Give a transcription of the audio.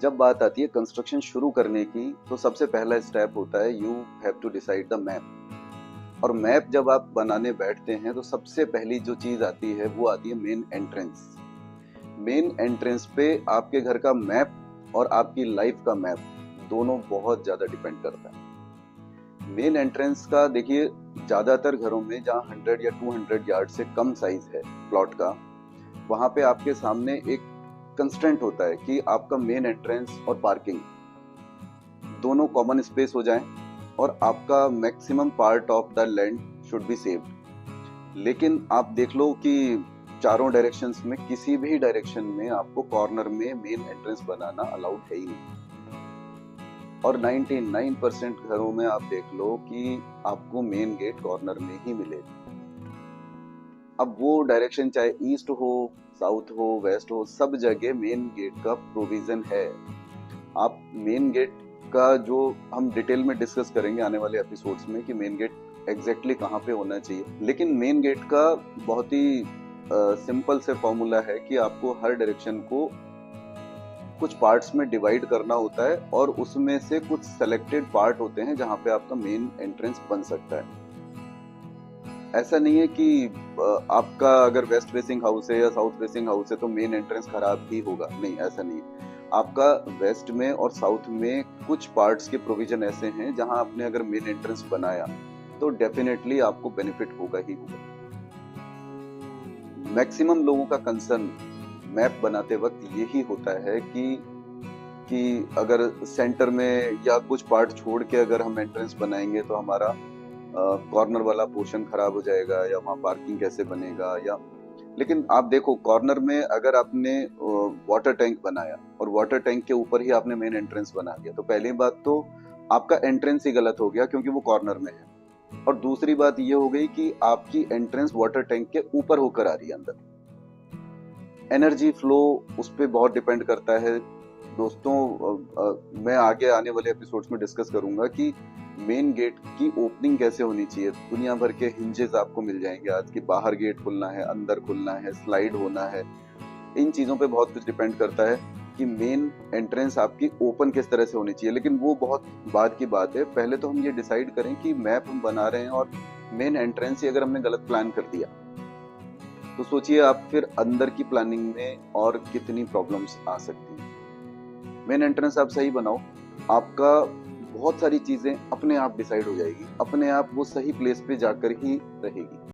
जब बात आती है कंस्ट्रक्शन शुरू करने की, तो सबसे पहला स्टेप होता है you have to decide the map. और मैप जब आप बनाने बैठते हैं तो सबसे पहली जो चीज आती है वो आती है मेन एंट्रेंस। मेन एंट्रेंस पे आपके घर का मैप और आपकी लाइफ का मैप दोनों बहुत ज्यादा डिपेंड करता है। मेन एंट्रेंस का देखिए, ज्यादातर घरों में जहाँ 100 या 200 यार्ड से कम साइज है प्लॉट का, वहां पे आपके सामने एक कंस्ट्रेंट होता है कि आपका मेन एंट्रेंस और पार्किंग दोनों कॉमन स्पेस हो जाएं और आपका maximum part of the land should be saved. लेकिन आप देख लो कि चारों डायरेक्शंस में किसी भी डायरेक्शन में आपको कॉर्नर में मेन एंट्रेंस बनाना अलाउड है ही नहीं। और 99% घरों में आप देख लो कि आपको मेन गेट कॉर्नर में ही मिलेगा। अब वो डायरेक्शन चाहे ईस्ट हो, साउथ हो, वेस्ट हो, सब जगह मेन गेट का प्रोविजन है। आप मेन गेट का जो हम डिटेल में डिस्कस करेंगे आने वाले एपिसोड्स में कि मेन गेट एग्जैक्टली कहाँ पे होना चाहिए, लेकिन मेन गेट का बहुत ही सिंपल से फॉर्मूला है कि आपको हर डायरेक्शन को कुछ पार्ट्स में डिवाइड करना होता है और उसमें से कुछ सेलेक्टेड पार्ट होते हैं जहां पे आपका मेन एंट्रेंस बन सकता है। ऐसा नहीं है कि आपका अगर वेस्ट फेसिंग हाउस है या साउथ फेसिंग हाउस है तो मेन एंट्रेंस खराब ही होगा, नहीं, ऐसा नहीं है। आपका वेस्ट में और साउथ में कुछ पार्ट्स के प्रोविजन ऐसे हैं जहां आपने अगर मेन एंट्रेंस बनाया तो डेफिनेटली आपको बेनिफिट होगा ही होगा। मैक्सिमम लोगों का कंसर्न मैप बनाते वक्त यही होता है कि अगर सेंटर में या कुछ पार्ट छोड़ के अगर हम एंट्रेंस बनाएंगे तो हमारा कॉर्नर वाला पोर्शन खराब हो जाएगा या वहाँ पार्किंग कैसे बनेगा। या लेकिन आप देखो, कॉर्नर में अगर आपने वाटर टैंक बनाया और वाटर टैंक के ऊपर ही आपने मेन एंट्रेंस बना दिया तो पहली बात तो आपका एंट्रेंस ही गलत हो गया क्योंकि वो कॉर्नर में है। और दूसरी बात ये हो गई कि आपकी एंट्रेंस वाटर टैंक के ऊपर होकर आ रही है अंदर। एनर्जी फ्लो उस पर बहुत डिपेंड करता है दोस्तों। मैं आगे आने वाले एपिसोड्स में डिस्कस करूंगा कि मेन गेट की ओपनिंग कैसे होनी चाहिए। दुनिया भर के हिंजेस आपको मिल जाएंगे आज की, बाहर गेट खुलना है, अंदर खुलना है, स्लाइड होना है, इन चीजों पे बहुत कुछ डिपेंड करता है कि मेन एंट्रेंस आपकी ओपन किस तरह से होनी चाहिए। लेकिन वो बहुत बाद की बात है, पहले तो हम ये डिसाइड करें कि मैप हम बना रहे हैं और मेन एंट्रेंस ही अगर हमने गलत प्लान कर दिया तो सोचिए आप फिर अंदर की प्लानिंग में और कितनी प्रॉब्लम्स आ सकती हैं। मेन एंट्रेंस आप सही बनाओ, आपका बहुत सारी चीजें अपने आप डिसाइड हो जाएगी, अपने आप वो सही प्लेस पे जाकर ही रहेगी।